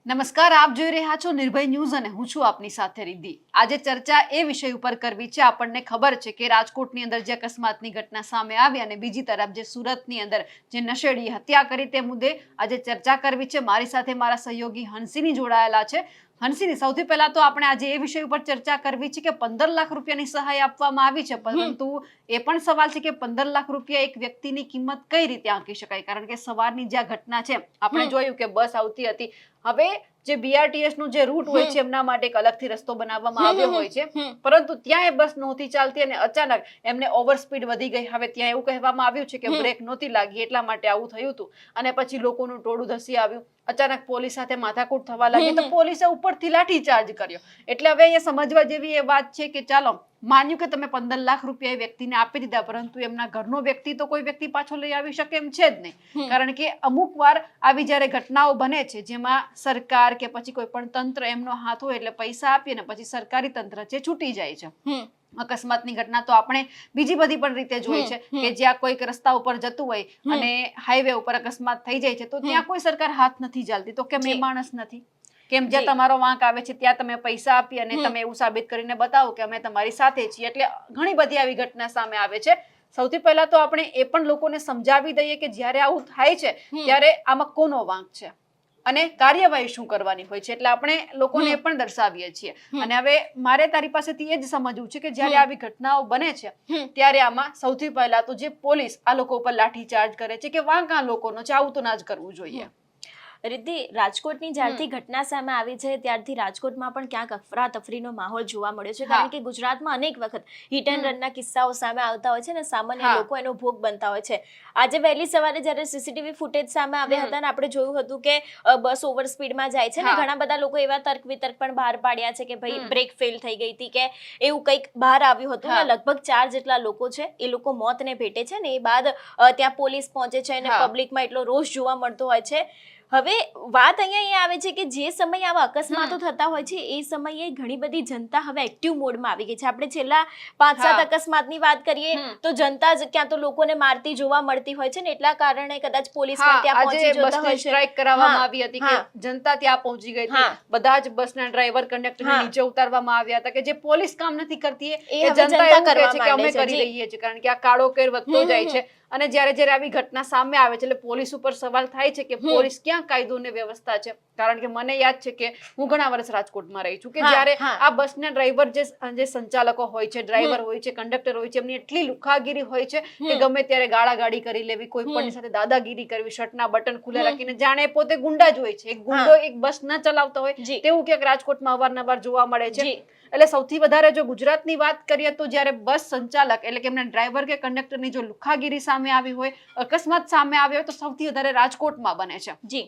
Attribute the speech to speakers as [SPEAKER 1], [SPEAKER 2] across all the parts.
[SPEAKER 1] નમસ્કાર, આપ જોઈ રહ્યા છો નિર્ભય ન્યૂઝ અને હું છું આપની સાથે રિદ્ધિ। આજે ચર્ચા એ વિષય ઉપર કરવી છે। આપણને ખબર છે કે રાજકોટની અંદર જે અકસ્માતની ઘટના સામે આવી અને બીજી તરફ જે સુરતની અંદર જે નશેડીએ હત્યા કરી તે મુદ્દે આજે ચર્ચા કરવી છે। મારી સાથે મારા સહયોગી હંસિની જોડાયેલા છે। હંસિની, સૌથી પહેલા તો આપણે આજે એ વિષય ઉપર ચર્ચા કરવી છે કે 15 લાખ રૂપિયાની સહાય આપવામાં આવી છે, પરંતુ એ પણ સવાલ છે કે 15 લાખ રૂપિયા એક વ્યક્તિની કિંમત કઈ રીતે આંકી શકાય? કારણ કે સવારની જે ઘટના છે આપણે જોયું કે બસ આવતી હતી। હવે જે બીઆરટીએસ નું જે રૂટ હોય છે એમના માટે એક અલગથી રસ્તો બનાવવામાં આવ્યો હોય છે, પરંતુ ત્યાં એ બસ નહોતી ચાલતી અને અચાનક એમને ઓવર સ્પીડ વધી ગઈ। હવે ત્યાં એવું કહેવામાં આવ્યું છે કે બ્રેક નહોતી લાગી એટલા માટે આવું થયું હતું અને પછી લોકોનું ટોળું ધસી આવ્યું। અચાનક પોલીસ સાથે માથાકૂટ થવા લાગી તો પોલીસે ઉપરથી લાઠીચાર્જ કર્યો। એટલે હવે અહીંયા સમજવા જેવી એ વાત છે કે ચાલો માન્યું કે તમે 15 લાખ રૂપિયા એ વ્યક્તિને આપી દીધા, પરંતુ એમના ઘરનો વ્યક્તિ તો કોઈ વ્યક્તિ પાછો લઈ આવી શકે એમ છે જ નહીં। કારણ કે અમુક વાર આવી જ્યારે ઘટનાઓ બને છે જેમાં સરકાર કે પછી કોઈ પણ તંત્ર એમનો હાથ હોય એટલે પૈસા આપી અને પછી સરકારી તંત્ર છે છૂટી જાય છે। અકસ્માતની ઘટના તો આપણે બીજી બધી પણ રીતે જોઈ છે કે જ્યાં કોઈક રસ્તા ઉપર જતું હોય અને હાઈવે ઉપર અકસ્માત થઈ જાય છે તો ત્યાં કોઈ સરકાર હાથ નથી ચાલતી, તો કેમ એ માણસ નથી? કેમ જ્યાં તમારો વાંક આવે છે ત્યાં તમે પૈસા આપી અને તમે એવું સાબિત કરીને બતાવો કે અમે તમારી સાથે છીએ। એટલે ઘણી બધી આવી ઘટના સામે આવે છે। સૌથી પહેલા તો આપણે એ પણ લોકોને સમજાવી દઈએ કે જ્યારે આવું થાય છે ત્યારે આમાં કોનો વાંક છે અને કાર્યવાહી શું કરવાની હોય છે। એટલે આપણે લોકોને એ પણ દર્શાવીએ છીએ। અને હવે મારે તારી પાસેથી એ જ સમજવું છે કે જ્યારે આવી ઘટનાઓ બને છે ત્યારે આમાં સૌથી પહેલા તો જે પોલીસ આ લોકો ઉપર લાઠીચાર્જ કરે છે કે વાંક આ લોકોનો છે, આવું તો ના જ કરવું જોઈએ।
[SPEAKER 2] રિદ્ધિ, રાજકોટની જ્યારથી ઘટના સામે આવી છે ત્યારથી રાજકોટમાં પણ ક્યાંક અફરાતફરીનો માહોલ જોવા મળ્યો છે, કારણ કે ગુજરાતમાં અનેક વખત હિટ એન્ડ રનના કિસ્સાઓ સામે આવતા હોય છે અને સામાન્ય લોકો એનો ભોગ બનતા હોય છે। આજે વહેલી સવારે જ્યારે સીસીટીવી ફૂટેજ સામે આવ્યા હતા ને આપણે જોયું હતું કે બસ ઓવર સ્પીડમાં જાય છે ને ઘણા બધા લોકો એવા તર્ક વિતર્ક પણ બહાર પાડ્યા છે કે ભાઈ બ્રેક ફેલ થઈ ગઈ હતી કે એવું કંઈક બહાર આવ્યું હતું ને લગભગ 4 જેટલા લોકો છે એ લોકો મોતને ભેટે છે ને એ બાદ ત્યાં પોલીસ પહોંચે છે અને પબ્લિકમાં એટલો રોષ જોવા મળતો હોય છે। હવે વાત અહીંયા એ આવે છે કે જે સમયે આવા અકસ્માતો થતા હોય છે એ સમયે ઘણી બધી જનતા હવે એક્ટિવ મોડમાં આવી ગઈ છે। આપણે છેલ્લા 5-7 અકસ્માતની વાત કરીએ તો જનતા જ ક્યાં તો લોકોને મારતી જોવા મળતી હોય છે ને એટલા કારણે કદાચ પોલીસ પણ ત્યાં પહોંચી જતા હોય છે।
[SPEAKER 1] સ્ટ્રાઇક કરાવવામાં આવી હતી કે જનતા ત્યાં પહોંચી ગઈ હતી, બધા જ બસના ડ્રાઈવર કંડક્ટર નીચે ઉતારવામાં આવ્યા હતા કે જે પોલીસ કામ નથી કરતી એ જનતા એવું કહે છે કે અમે કરી રહીએ છીએ, કારણ કે આ કાળો કેર વધતો જાય છે। અને જ્યારે જ્યારે આવી ઘટના સામે આવે છે એટલે પોલીસ ઉપર સવાલ થાય છે કે પોલીસ ક્યાં કાયદો ને વ્યવસ્થા છે? કારણ કે મને યાદ છે કે હું ઘણા વર્ષ રાજકોટમાં રહી છું કે જ્યારે આ બસના ડ્રાઈવર જે સંચાલકો હોય છે, ડ્રાઈવર હોય છે, કંડક્ટર હોય છે, એમની એટલી લુખાગીરી હોય છે કે ગમે ત્યારે ગાળાગાડી કરી લેવી, કોઈ પણ સાથે દાદાગીરી કરવી, શર્ટના બટન ખુલ્લા રાખીને જાણે પોતે ગુંડા જ હોય છે। એક ગુંડો એક બસ ના ચલાવતો હોય તેવું ક્યાંક રાજકોટમાં અવારનવાર જોવા મળે છે। એટલે સૌથી વધારે જો ગુજરાતની વાત કરીએ તો જ્યારે બસ સંચાલક એટલે કે એમના ડ્રાઈવર કે કંડક્ટરની જો લુખાગીરી સામે આવી હોય, અકસ્માત સામે આવ્યો હોય તો સૌથી વધારે રાજકોટમાં બને છે। જી,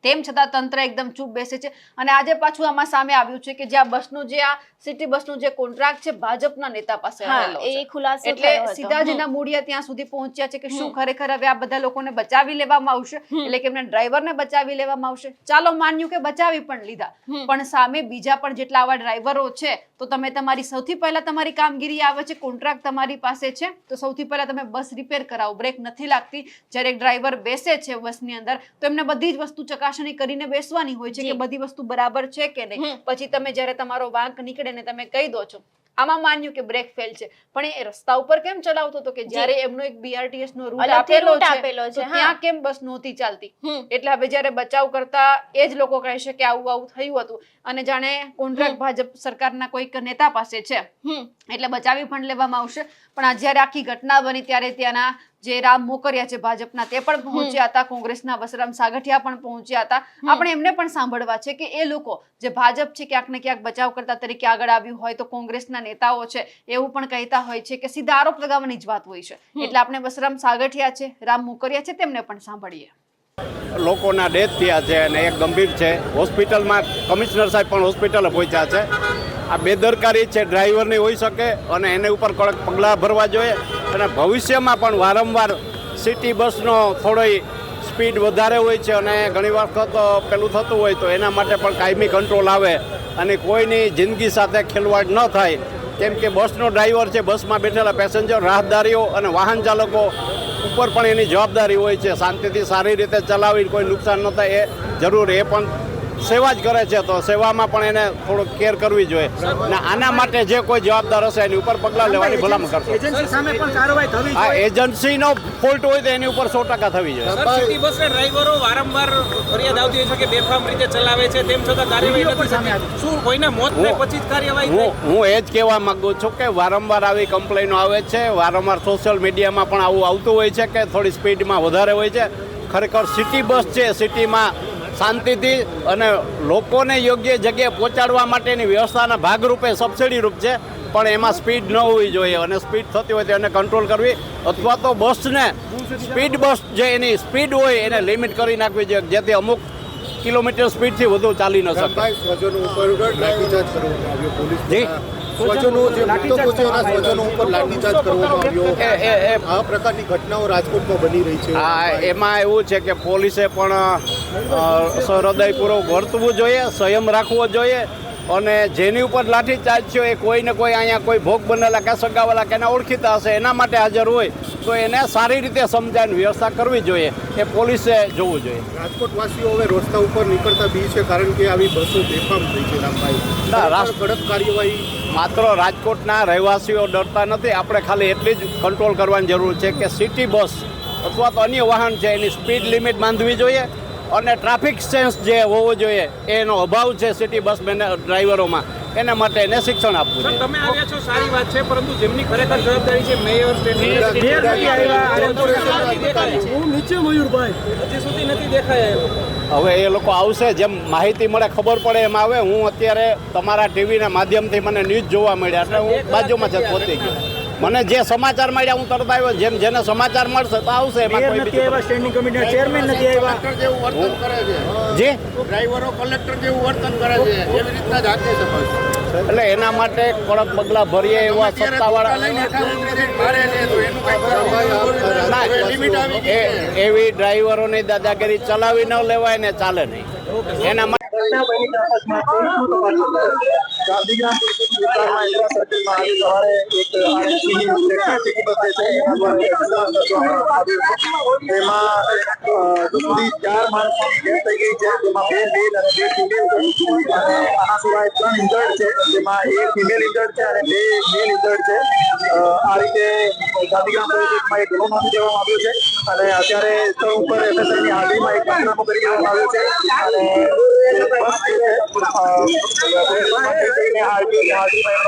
[SPEAKER 1] તેમ છતાં તંત્ર એકદમ ચૂપ બેસે છે। અને આજે પાછું આમાં સામે આવ્યું છે કે જ્યાં બસનું જે આ સિટી બસનું જે કોન્ટ્રાક્ટ છે ભાજપના નેતા પાસે રહેલો છે,
[SPEAKER 2] એ ખુલાસો
[SPEAKER 1] એટલે સીધા જ એના મૂળિયા ત્યાં સુધી પહોંચ્યા છે કે શું ખરેખર હવે આ બધા લોકોને બચાવી લેવામાં આવશે, એટલે કે એમના ડ્રાઈવરને બચાવી લેવામાં આવશે? ચાલો માન્યું કે બચાવી પણ લીધા, પણ સામે બીજા પણ જેટલા આવા ડ્રાઈવરો છે તો તમે તમારી સૌથી પહેલા તમારી કામગીરી આવે છે, કોન્ટ્રાક્ટ તમારી પાસે છે તો સૌથી પહેલા તમે બસ રિપેર કરાવો। બ્રેક નથી લાગતી, જ્યારે એક ડ્રાઈવર બેસે છે બસની અંદર તો એમને બધી જ વસ્તુ ચકાસણી કરીને બેસવાની હોય છે કે બધી વસ્તુ બરાબર છે કે નહીં। પછી તમે જ્યારે તમારો વાંક નીકળે ને તમે કહી દો છો આમાં માન્યું કે બ્રેક ફેલ છે, પણ એ રસ્તા ઉપર કેમ ચલાવતો હતો કે જ્યારે એમનો એક બીઆરટીએસ નો રૂટ આપેલો છે તો ત્યાં કેમ બસ નહોતી ચાલતી? એટલે હવે જ્યારે બચાવ કરતા એ જ લોકો કહે છે કે આવું થયું હતું અને જાણે કોન્ટ્રાક્ટ ભાજપ સરકારના કોઈક નેતા પાસે છે એટલે બચાવી પણ લેવામાં આવશે। પણ આ જ્યારે આખી ઘટના બની ત્યારે ત્યાંના જે રામ મોકરિયા છે ભાજપના તે પણ પહોંચ્યા હતા, કોંગ્રેસના વસરામ સાગઠિયા પણ પહોંચ્યા હતા। આપણે એમને પણ સાંભળવા છે કે એ લોકો જે ભાજપ છે ક્યાંક ને ક્યાંક બચાવ કરતા તરીકે આગળ આવ્યું હોય તો કોંગ્રેસના નેતાઓ છે એવું પણ કહેતા હોય છે કે સીધા આરોપ લગાવવાની જ વાત હોય છે। એટલે આપણે વસરામ સાગઠિયા છે, રામ મોકરિયા છે, તેમને પણ સાંભળીએ।
[SPEAKER 3] લોકોના ડેથ થયા છે અને એક ગંભીર છે, હોસ્પિટલમાં કમિશનર સાહેબ પણ હોસ્પિટલે પહોંચ્યા છે। આ બેદરકારી છે ડ્રાઈવરની હોઈ શકે અને એને ઉપર કડક પગલાં ભરવા જોઈએ અને ભવિષ્યમાં પણ વારંવાર સિટી બસનો થોડી સ્પીડ વધારે હોય છે અને ઘણી વખત પેલું થતું હોય તો એના માટે પણ કાયમી કંટ્રોલ આવે અને કોઈની જિંદગી સાથે ખેલવાડ ન થાય, કેમ કે બસનો ડ્રાઈવર છે, બસમાં બેઠેલા પેસેન્જર, રાહદારીઓ અને વાહન ચાલકો ઉપર પણ એની જવાબદારી હોય છે શાંતિથી સારી રીતે ચલાવી કોઈ નુકસાન ન થાય એ જરૂર એ પણ સેવા જ કરે છે, તો સેવામાં પણ એને થોડુંક કેર કરવી જોઈએ અને આના માટે જે કોઈ જવાબદાર હશે એની ઉપર પગલાં લેવાની ભલામણ કરશે.
[SPEAKER 4] એજન્સી સામે પણ કાર્યવાહી થવી
[SPEAKER 3] આ
[SPEAKER 4] જોઈએ.
[SPEAKER 3] એજન્સીનો ફોલ્ટ હોય તો એની ઉપર 100% થવી જોઈએ.
[SPEAKER 5] સર, સિટી બસના ડ્રાઈવરો વારંવાર ફરિયાદ આવતી હોય છે કે બેફામ રીતે ચલાવે છે, તેમ છતાં કાર્યવાહી નથી થતી. શું કોઈના મોત થાય પછી જ કાર્યવાહી થાય?
[SPEAKER 3] હું એ જ કહેવા માંગુ છું કે વારંવાર આવી કમ્પ્લેનો આવે છે, વારંવાર સોશિયલ મીડિયામાં પણ આવું આવતું હોય છે કે થોડી સ્પીડમાં વધારે હોય છે. ખરેખર સિટી બસ છે, સિટીમાં શાંતિથી અને લોકોને યોગ્ય જગ્યાએ પહોંચાડવા માટેની વ્યવસ્થાના ભાગરૂપે સબસિડી રૂપ છે, પણ એમાં સ્પીડ ન હોવી જોઈએ અને સ્પીડ થતી હોય તો એને કંટ્રોલ કરવી અથવા તો બસને સ્પીડ બસ જે એની સ્પીડ હોય એને લિમિટ કરી નાખવી જોઈએ, જેથી અમુક કિલોમીટર સ્પીડથી વધુ ચાલી ન શકે.
[SPEAKER 6] સ્વજનો ઉપર લાઠીચાર્જ કરવામાં આવ્યો પોલીસ
[SPEAKER 3] જી.
[SPEAKER 6] સ્વજનો જે મૃતકો છે એના સ્વજનો ઉપર લાઠીચાર્જ કરવામાં આવ્યો. આ પ્રકારની ઘટનાઓ રાજકોટમાં બની રહી છે.
[SPEAKER 3] એમાં એવું છે કે પોલીસે પણ સહૃદયપૂર્વક વર્તવું જોઈએ, સંયમ રાખવો જોઈએ અને જેની ઉપર લાઠીચાર્જ થયો એ કોઈને કોઈ અહીંયા કોઈ ભોગ બનેલા કે સગાવાલા કે એના ઓળખીતા હશે એના માટે હાજર હોય તો એને સારી રીતે સમજાવીને વ્યવસ્થા કરવી જોઈએ, એ પોલીસે જોવું જોઈએ.
[SPEAKER 6] રાજકોટવાસીઓ હવે રસ્તા ઉપર નીકળતા બી છે કારણ કે આવી બસો બેફામ થઈ છે. રામભાઈ, કડક કાર્યવાહી
[SPEAKER 3] માત્ર રાજકોટના રહેવાસીઓ ડરતા નથી, આપણે ખાલી એટલી જ કંટ્રોલ કરવાની જરૂર છે કે સિટી બસ અથવા તો અન્ય વાહન છે એની સ્પીડ લિમિટ બાંધવી જોઈએ અને ટ્રાફિક સેન્સ જે હોવો જોઈએ એનો અભાવ છે સિટી બસ ડ્રાઈવરોમાં, એના માટે એને શિક્ષણ આપવું
[SPEAKER 5] સર,
[SPEAKER 3] જોઈએ.
[SPEAKER 5] તમે આવ્યા છો સારી વાત છે, પરંતુ જેમની ખરેખર જવાબદારી છે મેયર,
[SPEAKER 4] મેયર નથી આવ્યા.
[SPEAKER 5] હું નીચે મયુરભાઈ હજી સુધી નથી દેખાયા.
[SPEAKER 3] હવે એ લોકો આવશે, જેમ માહિતી મળે ખબર પડે એમ આવે. હું અત્યારે તમારા ટીવીના માધ્યમથી મને ન્યૂઝ જોવા મળ્યા એટલે હું બાજુમાં જ પહોંચી ગયો. મને જે સમાચાર મળ્યા હું તરત આવ્યો, જેમ જેને સમાચાર મળશે તો આવશે. એમાં
[SPEAKER 4] મેયર
[SPEAKER 3] કોઈ
[SPEAKER 4] નથી
[SPEAKER 3] બીજું
[SPEAKER 4] આવ્યા, સ્ટેન્ડિંગ કમિટીના ચેરમેન નથી આવ્યા.
[SPEAKER 6] જેવું વર્તન કરે છે.
[SPEAKER 3] જી
[SPEAKER 6] ડ્રાઈવરો કલેક્ટર જેવું વર્તન કરે છે એવી રીતના જ હાથે છે.
[SPEAKER 3] એટલે એના માટે કડક પગલાં ભરીએ એવા સત્તાવાળા એવી ડ્રાઈવરોની દાદાગીરી ચલાવી ન લેવાય ને ચાલે નહીં. એના માટે
[SPEAKER 7] ગાંધીગ્રામ વિસ્તારમાં ઇન્દ્રા સર્કલમાં આજે સવારે એક આરએસસીની સિટી બસ છે એમાં સુધી 4 માણસોની ડેથ થઈ ગઈ છે, જેમાં 2 મેલ અને 2 ફિમેલ અને આના સિવાય 3 ઇન્જર્ડ છે, જેમાં 1 ફિમેલ ઇન્જર્ડ છે અને 2 મેલ ઇન્જર્ડ છે. આ રીતે ગાંધીગ્રામ પોલીસ સ્ટેશનમાં એક ગુનો નોંધી દેવામાં આવ્યો છે અને અત્યારે સ્થળ ઉપર એફએસઆઈની હાજરીમાં એક પંચનામું કરી દેવામાં આવ્યો છે અને બસ જે છે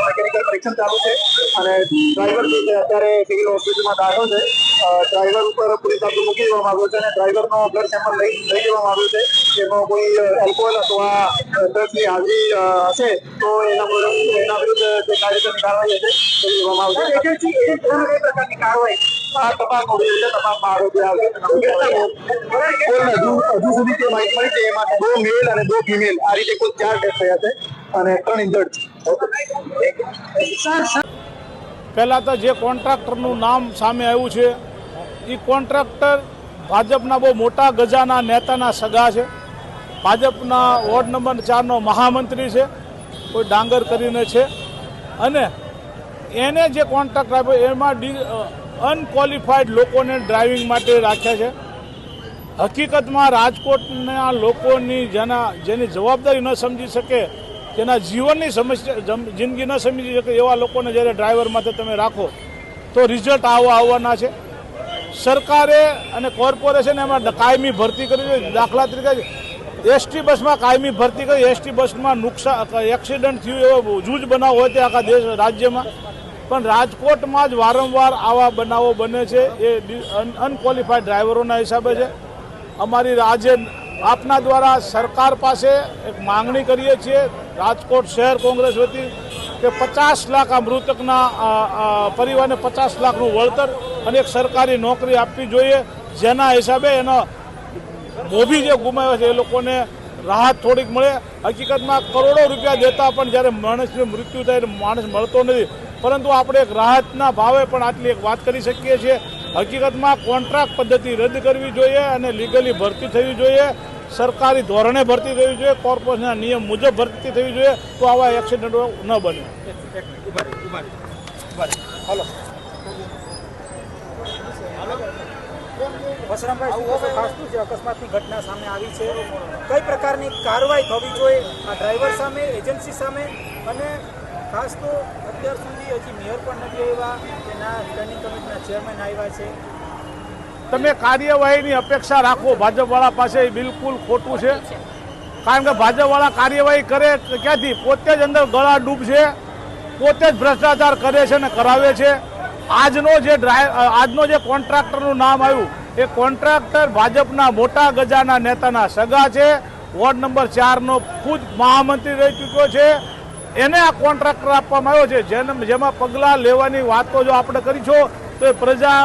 [SPEAKER 7] મેકેનિકલ પરીક્ષણ ચાલુ છે અને ડ્રાઈવર જે છે અત્યારે સિવિલ હોસ્પિટલમાં દાખલ છે. ડ્રાઈવર ઉપર પોલીસ કાબુ મૂકી દેવામાં આવ્યો છે અને ડ્રાઈવરનો બ્લડ સેમ્પલ લઈ દેવામાં આવ્યો છે. એમાં કોઈ એલ્કોહોલ અથવા ડ્રગ્સની હાજરી હશે તો એના વિરુદ્ધ જે કાયદેસરની કાર્યવાહી હશે તે લેવામાં આવશે. કઈ પ્રકારની કાર્યવાહી આ તપાસનો વિષય છે, તપાસમાં આરોપી આવશે. હજુ સુધી જે માહિતી મળી છે એમાં 2 મેલ અને 2 ફિમેલ આ રીતે કુલ 4 ડેથ થયા છે અને 3 ઇન્જર્ડ છે.
[SPEAKER 8] પહેલાં તો જે કોન્ટ્રાક્ટરનું નામ સામે આવ્યું છે એ કોન્ટ્રાક્ટર ભાજપના બહુ મોટા ગજાના નેતાના સગા છે, ભાજપના વોર્ડ નંબર 4નો મહામંત્રી છે, કોઈ ડાંગર કરીને છે અને એને જે કોન્ટ્રાક્ટ આપ્યો એમાં અનક્વોલિફાઈડ લોકોને ડ્રાઇવિંગ માટે રાખ્યા છે. હકીકતમાં રાજકોટના લોકોની જેની જવાબદારી ન સમજી શકે, જેના જીવનની સમસ્યા જિંદગી ન સમજી શકે એવા લોકોને જ્યારે ડ્રાઈવર માટે તમે રાખો તો રિઝલ્ટ આવવાના છે. સરકારે અને કોર્પોરેશને એમાં કાયમી ભરતી કરી છે. દાખલા તરીકે એસટી બસમાં કાયમી ભરતી કરી, એસટી બસમાં નુકસાન એક્સિડન્ટ થયું એવો જૂજ બનાવ હોય તે આખા દેશ રાજ્યમાં, પણ રાજકોટમાં જ વારંવાર આવા બનાવો બને છે. એ અનક્વોલિફાઈડ ડ્રાઈવરોના હિસાબે છે. અમારી આજે આપના દ્વારા સરકાર પાસે એક માંગણી કરીએ છીએ રાજકોટ શહેર કોંગ્રેસ વતી કે 50 લાખ આ મૃતકના પરિવારને 50 લાખનું વળતર અને એક સરકારી નોકરી આપવી જોઈએ, જેના હિસાબે એનો મોભી જે ગુમાવ્યો છે એ લોકોને રાહત થોડીક મળે. હકીકતમાં કરોડો રૂપિયા દેતા પણ જ્યારે માણસનું મૃત્યુ થાય માણસ મળતો નથી, પરંતુ આપણે એક રાહતના ભાવે પણ આટલી એક વાત કરી શકીએ છીએ. હકીકતમાં કોન્ટ્રાક્ટ પદ્ધતિ રદ કરવી જોઈએ અને લીગલી ભરતી થવી જોઈએ, સરકારી ધોરણે ભરતી થવી જોઈએ, કોર્પોરેશનના નિયમ મુજબ ભરતી થવી જોઈએ, તો આવા એક્સિડન્ટો ન બને.
[SPEAKER 4] હાલો વસરામભાઈ, શું કહેશો? ખાસ શું છે અકસ્માતની ઘટના સામે આવી છે, કઈ પ્રકારની કાર્યવાહી થવી જોઈએ આ ડ્રાઈવર સામે, એજન્સી સામે, અને ખાસ તો અત્યાર સુધી હજી મેયર પણ નથી આવ્યા, તેના સ્ટેન્ડિંગ કમિટીના ચેરમેન આવ્યા છે.
[SPEAKER 8] તમે કાર્યવાહીની અપેક્ષા રાખો ભાજપવાળા પાસે, એ બિલકુલ ખોટું છે. કારણ કે ભાજપવાળા કાર્યવાહી કરે ક્યાંથી? પોતે જ અંદર ગળા ડૂબ છે, પોતે જ ભ્રષ્ટાચાર કરે છે અને કરાવે છે. આજનો જે કોન્ટ્રાક્ટરનું નામ આવ્યું, એ કોન્ટ્રાક્ટર ભાજપના મોટા ગજાના નેતાના સગા છે. વોર્ડ નંબર 4નો ખુદ મહામંત્રી રહી ચૂક્યો છે. એને આ કોન્ટ્રાક્ટર આપવામાં આવ્યો છે, જેમાં પગલાં લેવાની વાતો જો આપણે કરીશું તો એ પ્રજા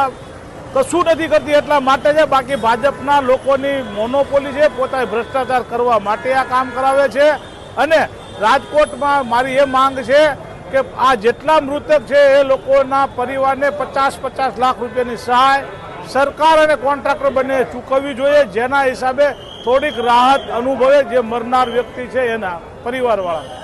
[SPEAKER 8] કશું નથી કરતી એટલા માટે છે. બાકી ભાજપના લોકોની મોનોપોલી છે, પોતાને ભ્રષ્ટાચાર કરવા માટે આ કામ કરાવે છે. અને રાજકોટમાં મારી એ માંગ છે કે આ જેટલા મૃતક છે એ લોકોના પરિવારને 50-50 લાખ રૂપિયાની સહાય સરકાર અને કોન્ટ્રાક્ટર બંને ચૂકવવી જોઈએ, જેના હિસાબે થોડીક રાહત અનુભવે જે મરનાર વ્યક્તિ છે એના પરિવારવાળા.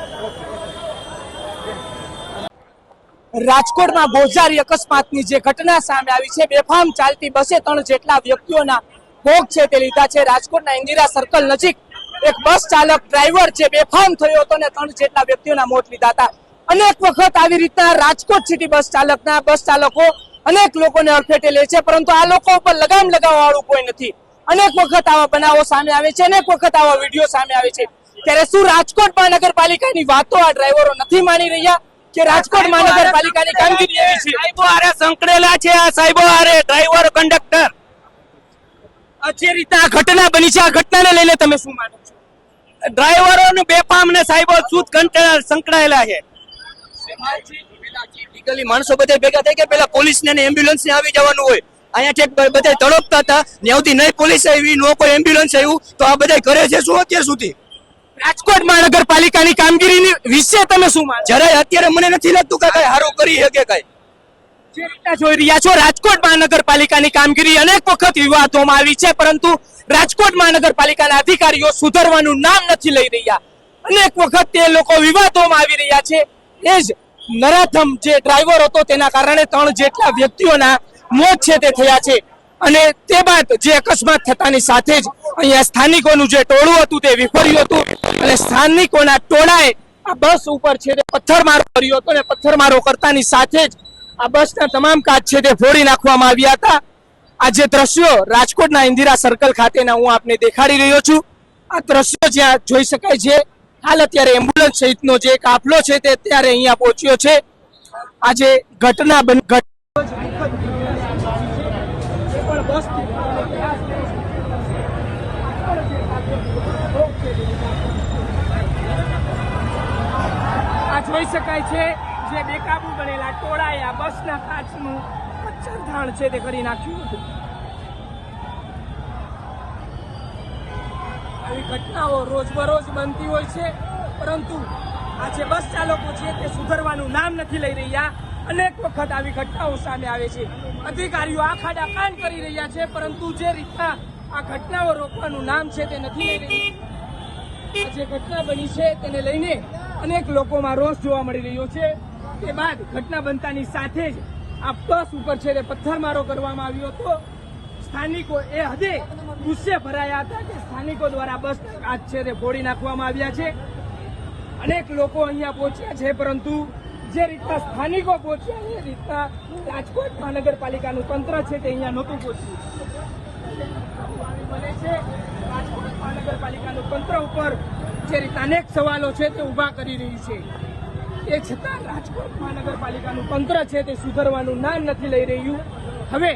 [SPEAKER 9] રાજકોટમાં ગોઝારી અકસ્માતની જે ઘટના સામે આવી છે, બેફામ ચાલતી બસે 3 જેટલા વ્યક્તિઓના ભોગ છે તે લીધા છે. રાજકોટના ઇન્દિરા સર્કલ નજીક એક બસ ચાલક ડ્રાઈવર છે બેફામ થયો હતો ને 3 જેટલા વ્યક્તિઓના મોત લીધા હતા. અનેક વખત આવી રીતના રાજકોટ સિટી બસ ચાલકો અનેક લોકોને અડફેટે લે છે, પરંતુ આ લોકો ઉપર લગામ લગાવવા વાળું કોઈ નથી. અનેક વખત આવા બનાવો સામે આવે છે, અનેક વખત આવા વિડીયો સામે આવે છે. ત્યારે શું રાજકોટ મહાનગરપાલિકાની વાતો આ ડ્રાઈવરો નથી માની રહ્યા કે રાજકોટ મહાનગરપાલિકાની કામગીરી એવી છે?
[SPEAKER 10] સાહેબો આરે સંકળેલા છે, આ સાહેબો આરે ડ્રાઈવર કંડક્ટર.
[SPEAKER 9] જે રીતે આ ઘટના બની છે, આ ઘટનાને લઈને તમે શું માનો છો?
[SPEAKER 10] ડ્રાઈવરો બેફામ ને સાહેબો સૂત સંકળાયેલા છે.
[SPEAKER 9] લીગલી માણસો બધા ભેગા થઈ કે પેલા પોલીસ ને એમ્બ્યુલન્સ ને આવી જવાનું હોય, અહીંયા બધા તડપતા હતા, ત્યાંથી નહીં પોલીસ આવી, નો કોઈ એમ્બ્યુલન્સ આવ્યું, તો આ બધા કરે છે શું અત્યાર સુધી?
[SPEAKER 10] રાજકોટ મહાનગરપાલિકાની કામગીરી વિશે તમે શું માનો?
[SPEAKER 9] જરાય અત્યારે મને નથી લાગતું કે કઈ સારું કરી શકે કઈ.
[SPEAKER 10] જે રીતના જોઈ રહ્યા છો, રાજકોટ મહાનગરપાલિકાની કામગીરી અનેક વખત વિવાદોમાં આવી છે, પરંતુ રાજકોટ મહાનગરપાલિકાના અધિકારીઓ સુધરવાનું નામ નથી લઈ રહ્યા. અનેક વખત તે લોકો વિવાદોમાં આવી રહ્યા છે. એ જ નરાધમ જે ડ્રાઈવર હતો તેના કારણે 3 જેટલા વ્યક્તિઓના મોત છે તે થયા છે. અને તે બાદ જે અકસ્માત થતાની સાથે જ અહીંયા સ્થાનિકોનું જે ટોળું હતું તે વિફર્યું હતું અને સ્થાનિકોના ટોળાએ આ બસ ઉપર છે તે પથ્થરમારો કર્યો હતો અને પથ્થરમારો કરતાની સાથે જ આ બસના તમામ કાચ છે તે ફોડી નાખવામાં આવ્યા હતા. આ જે દ્રશ્યો રાજકોટના ઇન્દિરા સર્કલ ખાતેના હું આપને દેખાડી રહ્યો છું, આ દ્રશ્યો જ્યાં જોઈ શકાય છે. હાલ અત્યારે એમ્બ્યુલન્સ સહિતનો જે કાફલો છે તે અત્યારે અહીંયા પહોંચ્યો છે. આજે ઘટના આ જોઈ શકાય છે જે બેકાબુ બનેલા ટોળાએ આ બસના કાચનું પથ્થરધાણ છે તે કરી નાખ્યું હતું. આવી ઘટનાઓ રોજબરોજ બનતી હોય છે, પરંતુ આ જે બસ ચાલકો છે તે સુધરવાનું નામ નથી લઈ રહ્યા. અનેક વખત આવી ઘટનાઓ સામે આવે છે. અધિકારીઓ આ ખાડા કાન કરી રહ્યા છે, પરંતુ જે રીતના આ ઘટનાઓ રોકવાનું નામ છે તે નથી લઈ રહી. આ જે ઘટના બની છે તેને લઈને અનેક લોકોમાં રોષ જોવા મળી રહ્યો છે. તે બાદ ઘટના બનતાની સાથે જ આ બસ ઉપર છે તે પથ્થરમારો કરવામાં આવ્યો હતો. સ્થાનિકો એ હદે ગુસ્સે ભરાયા હતા કે સ્થાનિકો દ્વારા બસના કાચ છે તે ફોડી નાખવામાં આવ્યા છે. અનેક લોકો અહીંયા પહોંચ્યા છે, પરંતુ જે રીતના સ્થાનિકો પહોંચ્યા એ રીતના રાજકોટ મહાનગરપાલિકાનું તંત્ર છે તે અહીંયા નહોતું પહોંચ્યું. બને છે રાજકોટ મહાનગરપાલિકાનું તંત્ર ઉપર જે રીતના અનેક સવાલો છે તે ઉભા કરી રહી છે. એ છતાં રાજકોટ મહાનગરપાલિકાનું તંત્ર છે તે સુધરવાનું નામ નથી લઈ રહ્યું. હવે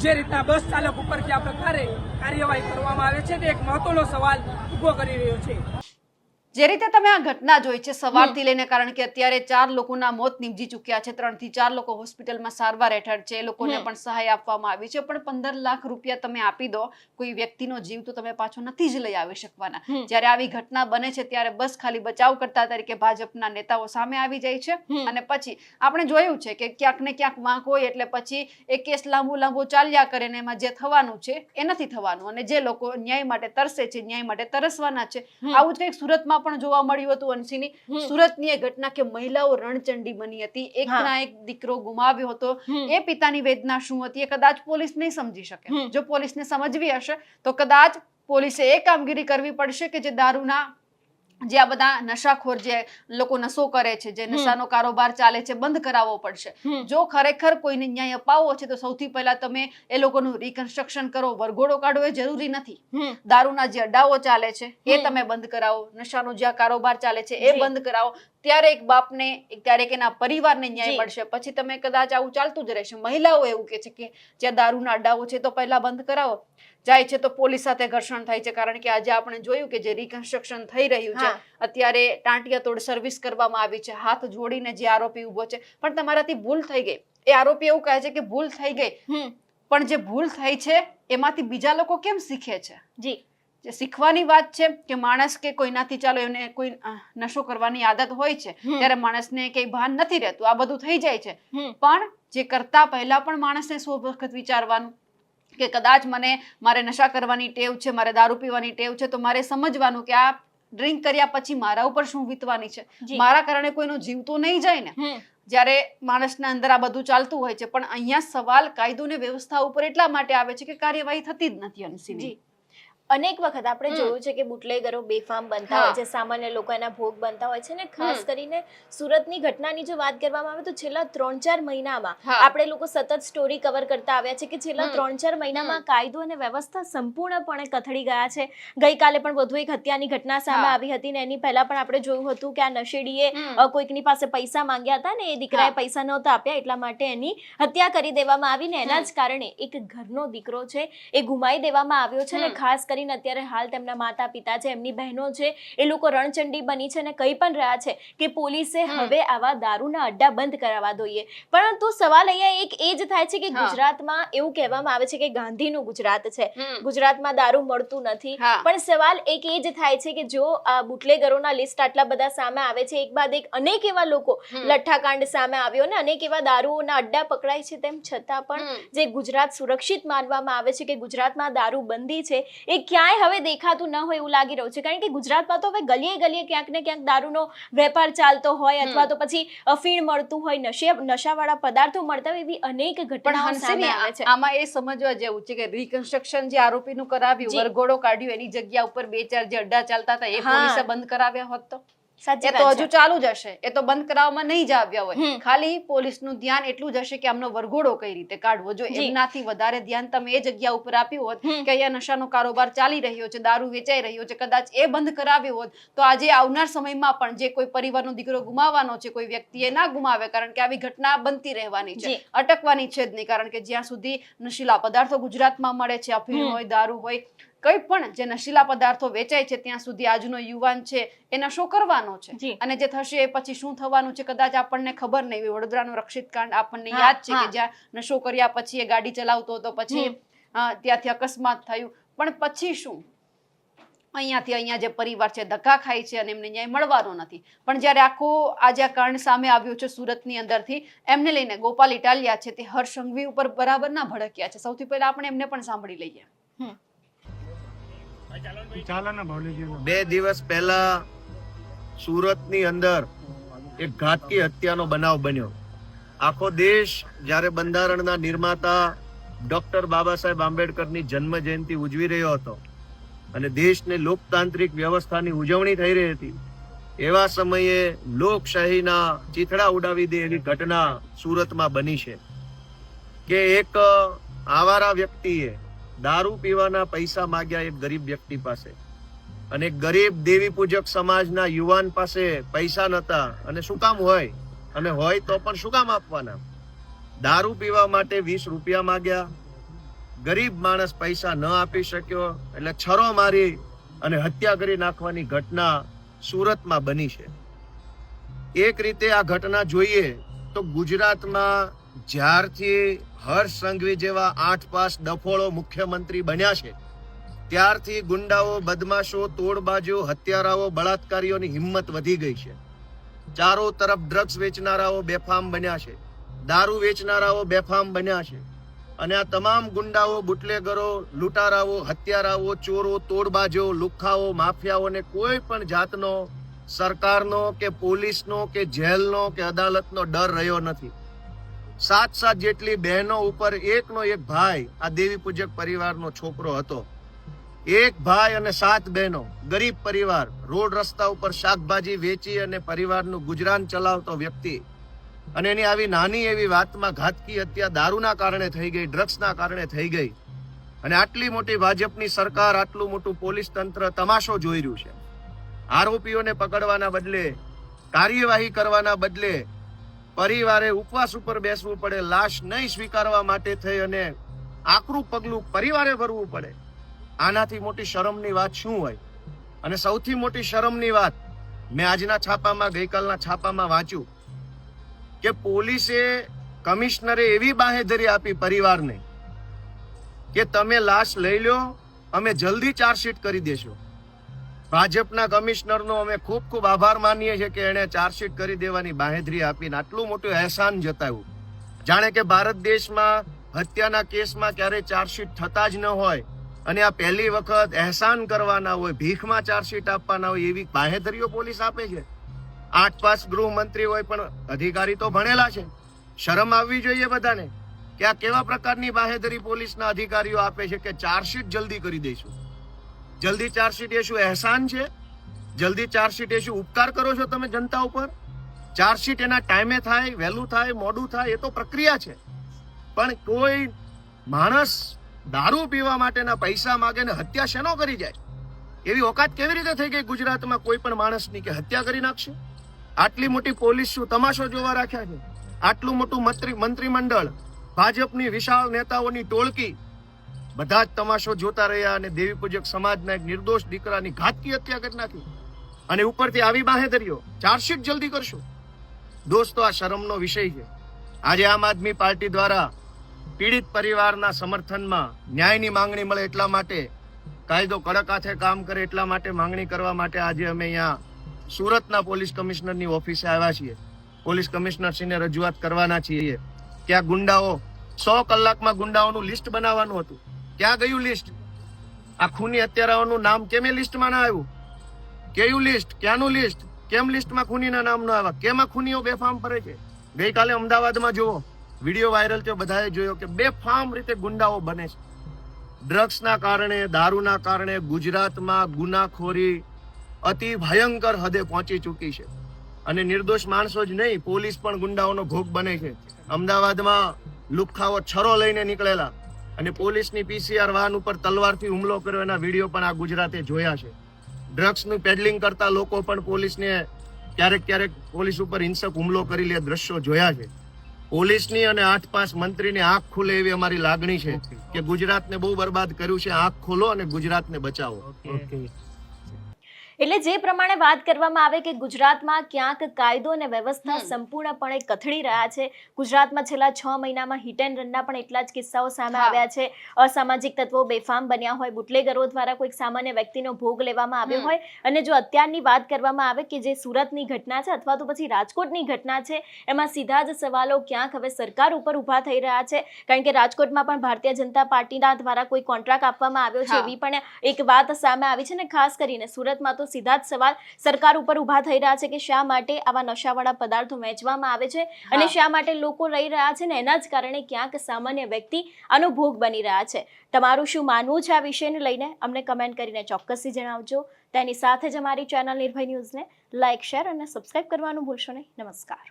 [SPEAKER 10] જે રીતના બસ ચાલક ઉપર કયા પ્રકારે કાર્યવાહી કરવામાં આવે છે તે એક મહત્વનો સવાલ ઉભો કરી રહ્યો છે.
[SPEAKER 1] જે રીતે તમે આ ઘટના જોઈ છે સવારથી લઈને, કારણ કે અત્યારે 4 લોકોના મોત નીપજી ચૂક્યા છે, 3 થી 4 લોકો હોસ્પિટલમાં સારવાર હેઠળ છે, એ લોકોને પણ સહાય આપવામાં આવી છે. પણ 15 લાખ રૂપિયા તમે આપી દો, કોઈ વ્યક્તિનો જીવ તો તમે પાછો નથી જ લઈ આવી શકવાના. જ્યારે આવી ઘટના બને છે ત્યારે બસ ખાલી બચાવ કરતા તરીકે ભાજપના નેતાઓ સામે આવી જાય છે. અને પછી આપણે જોયું છે કે ક્યાંક ને ક્યાંક વાંક હોય એટલે પછી એ કેસ લાંબુ ચાલ્યા કરે ને એમાં જે થવાનું છે એ નથી થવાનું. અને જે લોકો ન્યાય માટે તરસે છે, ન્યાય માટે તરસવાના છે, આવું જ કંઈક સુરતમાં સુરતમાં પણ જોવા મળ્યું હતું અંશીની. સુરતની એ ઘટના કે મહિલાઓ રણચંડી બની હતી, એકના એક દીકરો ગુમાવ્યો હતો. એ પિતાની વેદના શું હતી એ કદાચ પોલીસ નહીં સમજી શકે. જો પોલીસને સમજવી હશે તો કદાચ પોલીસે એ કામગીરી કરવી પડશે કે જે દારૂના જે આ બધા નશાખોર જે લોકો નશો કરે છે, જે નશાનો કારોબાર ચાલે છે, બંધ કરાવવો પડશે. જો ખરેખર કોઈને ન્યાય અપાવવો છે તો સૌથી પહેલા તમે એ લોકોનું રિકન્સ્ટ્રક્શન કરો. વરઘોડો કાઢવો એ જરૂરી નથી. દારૂના જે અડ્ડાઓ ચાલે છે એ તમે બંધ કરાવો, નશાનો જે કારોબાર ચાલે છે એ બંધ કરાવો. ત્યારે એક બાપને, ત્યારે એના પરિવારને ન્યાય મળશે. પછી તમે કદાચ આવું ચાલતું જ રહેશે. મહિલાઓ એવું કે છે કે જ્યાં દારૂના અડ્ડાઓ છે તો પહેલા બંધ કરાવો. જાય છે તો પોલીસ સાથે ઘર્ષણ થાય છે. કારણ કે આજે આપણે જોયું કે જે રિકન્સ્ટ્રક્શન થઈ રહ્યું છે, અત્યારે ટાંટિયા તોડ સર્વિસ કરવામાં આવી છે, હાથ જોડીને જે આરોપી ઉભો છે. પણ તમારાથી ભૂલ થઈ ગઈ. એ આરોપી એવું કહે છે કે ભૂલ થઈ ગઈ, પણ જે ભૂલ થઈ છે એમાંથી બીજા લોકો કેમ શીખે છે? જે શીખવાની વાત છે કે માણસ કે કોઈનાથી ચાલો એને કોઈ નશો કરવાની આદત હોય છે ત્યારે માણસને કઈ ભાન નથી રહેતું, આ બધું થઈ જાય છે. પણ જે કરતા પહેલા પણ માણસને 100 વખત વિચારવાનું કે કદાચ મારે નશા કરવાની ટેવ છે, મારે દારૂ પીવાની ટેવ છે, તો મારે સમજવાનું કે આ ડ્રિંક કર્યા પછી મારા ઉપર શું વીતવાની છે. મારા કારણે કોઈનો જીવ તો નહીં જાય ને. જ્યારે માણસના અંદર આ બધું ચાલતું હોય છે. પણ અહીંયા સવાલ કાયદો ને વ્યવસ્થા ઉપર એટલા માટે આવે છે કે કાર્યવાહી થતી જ નથી અંશીની.
[SPEAKER 2] અનેક વખત આપણે જોયું છે કે બુટલેગરો બેફામ બનતા હોય છે, સામાન્ય લોકો એના ભોગ બનતા હોય છે. ને ખાસ કરીને સુરતની ઘટનાની જો વાત કરવામાં આવે તો છેલ્લા 3-4 મહિનામાં આપણે લોકો સતત સ્ટોરી કવર કરતા આવ્યા છે કે છેલ્લા 3-4 મહિનામાં કાયદો અને વ્યવસ્થા સંપૂર્ણપણે કથળી ગયા છે. ગઈકાલે પણ વધુ એક હત્યાની ઘટના સામે આવી હતી ને એની પહેલા પણ આપણે જોયું હતું કે આ નશેડીએ કોઈકની પાસે પૈસા માંગ્યા હતા ને એ દીકરાએ પૈસા નહોતા આપ્યા, એટલા માટે એની હત્યા કરી દેવામાં આવી ને એના જ કારણે એક ઘરનો દીકરો છે એ ગુમાવી દેવામાં આવ્યો છે. ને ખાસ કરીને અત્યારે હાલ તેમના માતા પિતા છે, એમની બહેનો છે, એ લોકો રણચંડી બની છે અને કહી પણ રહ્યા છે કે પોલીસે હવે આવા દારૂના અડ્ડા બંધ કરાવવા જોઈએ. પરંતુ સવાલ અહીંયા એક એ જ થાય છે કે ગુજરાતમાં એવું કહેવામાં આવે છે કે ગાંધીનું ગુજરાત છે, ગુજરાતમાં દારૂ મળતું નથી. પણ સવાલ એક એ જ થાય છે કે જો આ બુટલેગરોના લિસ્ટ આટલા બધા સામે આવે છે, એક બાદ એક અનેક એવા લોકો લઠ્ઠાકાંડ સામે આવ્યો ને અનેક એવા દારૂના અડ્ડા પકડાય છે, તેમ છતાં પણ જે ગુજરાત સુરક્ષિત માનવામાં આવે છે કે ગુજરાતમાં દારૂ બંધી છે એ ક્યાંય હવે દેખાતું ન હોય એવું લાગી રહ્યું છે. કારણ કે ગુજરાતમાં તો હવે ગલીએ ગલીએ ક્યાંક ને ક્યાંક દારૂનો વેપાર ચાલતો હોય અથવા તો પછી અફીણ મળતું હોય, નશાવાળા પદાર્થો મળતા હોય, એવી અનેક ઘટનાઓ સામે આવે છે.
[SPEAKER 1] આમાં એ સમજવા જેવું છે કે રિકન્સ્ટ્રક્શન જે આરોપીનું કરાવ્યું, વરઘોડો કાઢ્યું, એની જગ્યા ઉપર 2-4 જે અડ્ડા ચાલતા હતા એ પોલીસે બંધ કરાવ્યા હોત તો એ તો હજુ ચાલુ જ હશે. એ તો બંધ કરાવવામાં નહીં જ આવ્યા હોય. ખાલી પોલીસનું ધ્યાન એટલું જ હશે કે આમનો વરઘોડો કઈ રીતે કાઢવો. જો એમનાથી વધારે ધ્યાન તમે એ જગ્યા ઉપર આપ્યું હોત કે અહીંયા નશાનો કારોબાર ચાલી રહ્યો છે, દારૂ વેચાઈ રહ્યો છે, કદાચ એ બંધ કરાવ્યો હોત તો આજે આવનાર સમયમાં પણ જે કોઈ પરિવારનો દીકરો ગુમાવવાનો છે, કોઈ વ્યક્તિ એ ના ગુમાવે. કારણ કે આવી ઘટના બનતી રહેવાની છે, અટકવાની છે જ નહીં. કારણ કે જ્યાં સુધી નશીલા પદાર્થો ગુજરાતમાં મળે છે, અફીણ હોય, દારૂ હોય, કઈ પણ જે નશીલા પદાર્થો વેચાય છે, ત્યાં સુધી આજનો યુવાન છે એ નશો કરવાનો છે. અને જે થશે એ પછી શું થવાનું છે કદાચ આપણને ખબર નહીં. વડોદરાનો રક્ષિત કાંડ આપણને યાદ છે કે જ્યાં નશો કર્યા પછી એ ગાડી ચલાવતો હતો, પછી ત્યાંથી અકસ્માત થયું. પણ પછી શું? અહીંયાથી અહીંયા જે પરિવાર છે ધક્કા ખાય છે અને એમને ન્યાય મળવાનો નથી. પણ જ્યારે આખો આજે આ કાંડ સામે આવ્યું છે સુરતની અંદરથી, એમને લઈને ગોપાલ ઇટાલિયા છે તે હર્ષ સંઘવી ઉપર બરાબર ના ભડક્યા છે. સૌથી પહેલા આપણે એમને પણ સાંભળી લઈએ.
[SPEAKER 6] 2 દિવસ પહેલા સુરતની અંદર એક ઘાતકી હત્યાનો બનાવ બન્યો. આખો દેશ જ્યારે બંધારણના નિર્માતા ડોક્ટર બાબા સાહેબ આંબેડકરની જન્મ જયંતિ ઉજવી રહ્યો હતો અને દેશને લોકતાંત્રિક વ્યવસ્થાની ઉજવણી થઈ રહી હતી, એવા સમયે લોકશાહીના ચીથડા ઉડાવી દે એવી ઘટના સુરતમાં બની છે કે એક આવારા વ્યક્તિએ દારૂ પીવાના પૈસા માંગ્યા એક ગરીબ વ્યક્તિ પાસે, અને ગરીબ દેવી પૂજક સમાજના યુવાન પાસે પૈસા નતા. અને શું કામ હોય, અને હોય તો પણ શું કામ આપવાના? દારૂ પીવા માટે 20 રૂપિયા માંગ્યા. ગરીબ માણસ પૈસા ન આપી શક્યો એટલે છરો મારી અને હત્યા કરી નાખવાની ઘટના સુરતમાં બની છે. એક રીતે આ ઘટના જોઈએ તો ગુજરાતમાં જ્યારથી હર્ષ સંઘવી જેવા 8 પાસ ડફોળો મુખ્યમંત્રી બન્યા છે ત્યારથી ગુંડાઓ, બદમાશો, તોડબાજો, હત્યારાઓ, બળાત્કારીઓની હિંમત વધી ગઈ છે. ચારો તરફ ડ્રગ્સ વેચનારાઓ બેફામ બન્યા છે, દારૂ વેચનારાઓ બેફામ બન્યા છે. અને આ તમામ ગુંડાઓ, બુટલેગરો, લૂંટારાઓ, હત્યારાઓ, ચોરો, તોડબાજો, લુખ્ખાઓ, માફિયાઓને કોઈ પણ જાતનો સરકારનો કે પોલીસનો કે જેલનો કે અદાલતનો ડર રહ્યો નથી. 7 જેટલી બહેનો ઉપર એકનો એક ભાઈ આ દેવી પૂજક પરિવારનો છોકરો હતો. એક ભાઈ અને 7 બહેનો, ગરીબ પરિવાર, રોડ રસ્તા ઉપર શાકભાજી વેચી અને પરિવારનું ગુજરાન ચલાવતો વ્યક્તિ, અને એની આવી નાની એવી વાતમાં ઘાતકી હત્યા દારૂના કારણે થઈ ગઈ, ડ્રગ્સના કારણે થઈ ગઈ. અને આટલી મોટી ભાજપની સરકાર, આટલું મોટું પોલીસ તંત્ર તમાશો જોઈ રહ્યું છે. આરોપીઓને પકડવાના બદલે, કાર્યવાહી કરવાના બદલે પરિવારે ઉપવાસ ઉપર બેસવું પડે, લાશ નહીં સ્વીકારવા માટે થઈ અને આકરું પગલું પરિવારે ભરવું પડે. આનાથી મોટી શરમની વાત શું હોય? અને સૌથી મોટી શરમની વાત મેં આજના છાપામાં, ગઈકાલના છાપામાં વાંચ્યું કે પોલીસે, કમિશનરે એવી બાંહેધરી આપી પરિવારને કે તમે લાશ લઈ લો, અમે જલ્દી ચાર્જશીટ કરી દેશું. ભાજપના કમિશનરનો અમે ખૂબ ખૂબ આભાર માનીએ છીએ કે એણે ચાર્જશીટ કરી દેવાની બાંહેધરી આપીને આટલું મોટું અહેસાન જતાવ્યું. જાણે કે ભારત દેશમાં હત્યાના કેસમાં ક્યારેય ચાર્જશીટ થતા જ ન હોય અને આ પહેલી વખત અહેસાન કરવાના હોય, ભીખમાં ચાર્જશીટ આપવાના હોય, એવી બાંહેધરીઓ પોલીસ આપે છે. 8 પાસ ગૃહમંત્રી હોય પણ અધિકારી તો ભણેલા છે. શરમ આવવી જોઈએ બધાને કે આ કેવા પ્રકારની બાંહેધરી પોલીસના અધિકારીઓ આપે છે કે ચાર્જશીટ જલ્દી કરી દઈશું. જલ્દી ચાર્જશીટ એ શું અહેસાન છે? જલ્દી ચાર્જશીટ એ શું ઉપકાર કરો છો તમે જનતા ઉપર? ચાર્જશીટ એના ટાઈમે થાય, વહેલું થાય, મોડું થાય, એ તો પ્રક્રિયા છે. પણ કોઈ માણસ દારૂ પીવા માટેના પૈસા માગે ને હત્યા શેનો કરી જાય? એવી ઓકાત કેવી રીતે થઈ ગઈ ગુજરાતમાં કોઈ પણ માણસની કે હત્યા કરી નાખશે? આટલી મોટી પોલીસ શું તમાશો જોવા રાખ્યા છે? આટલું મોટું મંત્રીમંડળ, ભાજપની વિશાળ નેતાઓની ટોળકી, બધા જ તમાશો જોતા રહ્યા અને દેવી પૂજક સમાજના એક નિર્દોષ દીકરાની ઘાતકી હત્યા કરી નાખી. અને ઉપરથી આવી બાંહેધરીઓ, ચાર્જશીટ જલ્દી કરશો. દોસ્તો, આ શરમનો વિષય છે. આજે આમ આદમી પાર્ટી દ્વારા પીડિત પરિવારના સમર્થનમાં ન્યાયની માંગણી મળે એટલા માટે, કાયદો કડક હાથે કામ કરે એટલા માટે માંગણી કરવા માટે આજે અમે અહીંયા સુરતના પોલીસ કમિશનરની ઓફિસે આવ્યા છીએ. પોલીસ કમિશનરશ્રીને રજૂઆત કરવાના છીએ કે આ ગુંડાઓ, 100 કલાકમાં ગુંડાઓનું લિસ્ટ બનાવવાનું હતું. ક્યાં ગયું લિસ્ટ? આ ખૂની હત્યારાઓનું નામ કેમ એ લિસ્ટમાં ના આવ્યું? કયું લિસ્ટ? ક્યાંનું લિસ્ટ? કેમ લિસ્ટમાં ખૂનીના નામ ન આવ્યા? કેમ આ ખૂનીઓ બેફામ ફરે છે? ગઈકાલે અમદાવાદમાં જુઓ, વિડીયો વાયરલ છે, બધાએ જોયો કે બેફામ રીતે ગુંડાઓ બને છે. ડ્રગ્સના કારણે, દારૂના કારણે ગુજરાતમાં ગુનાખોરી અતિ ભયંકર હદે પહોંચી ચૂકી છે. અને નિર્દોષ માણસો જ નહીં, પોલીસ પણ ગુંડાઓનો ભોગ બને છે. અમદાવાદમાં લુખ્ખાઓ છરો લઈને નીકળેલા અને પોલીસની PCR વાહન ઉપર તલવારથી હુમલો કર્યો, એના વિડીયો પણ આ ગુજરાતે જોયા છે. ડ્રગ્સનું પેડલિંગ કરતા લોકો પણ પોલીસને ક્યારેક પોલીસ ઉપર હિંસક હુમલો કરી લે દ્રશ્યો જોયા છે. પોલીસની અને 8 પાસ મંત્રીની આંખ ખુલે એવી અમારી લાગણી છે કે ગુજરાતને બહુ બરબાદ કર્યું છે. આંખ ખોલો અને ગુજરાતને બચાવો.
[SPEAKER 2] એટલે જે પ્રમાણે વાત કરવામાં આવે કે ગુજરાતમાં ક્યાંક કાયદો અને વ્યવસ્થા સંપૂર્ણપણે કથળી રહ્યા છે. ગુજરાતમાં છેલ્લા 6 મહિનામાં હિટ એન્ડ રનના પણ એટલા જ કિસ્સાઓ સામે આવ્યા છે. અસામાજિક તત્વો બેફામ બન્યા હોય, બુટલેગરો દ્વારા કોઈક સામાન્ય વ્યક્તિનો ભોગ લેવામાં આવ્યો હોય. અને જો અત્યારની વાત કરવામાં આવે કે જે સુરતની ઘટના છે અથવા તો પછી રાજકોટની ઘટના છે, એમાં સીધા જ સવાલો ક્યાંક હવે સરકાર ઉપર ઊભા થઈ રહ્યા છે. કારણ કે રાજકોટમાં પણ ભારતીય જનતા પાર્ટીના દ્વારા કોઈ કોન્ટ્રાક્ટ આપવામાં આવ્યો છે એવી પણ એક વાત સામે આવી છે. ને ખાસ કરીને સુરતમાં તો સીધા જ સવાલ સરકાર ઉપર ઊભા થઈ રહ્યા છે કે શા માટે આવા નશાવાળા પદાર્થો વેચવામાં આવે છે અને શા માટે લોકો રહી રહ્યા છે, ને એના જ કારણે ક્યાંક સામાન્ય વ્યક્તિ આનો ભોગ બની રહ્યા છે. તમારું શું માનવું છે આ વિષયને લઈને અમને કમેન્ટ કરીને ચોક્કસથી જણાવજો. તેની સાથે જ અમારી ચેનલ નિર્ભય ન્યૂઝને લાઇક, શેર અને સબસ્ક્રાઇબ કરવાનું ભૂલશો નહીં. નમસ્કાર.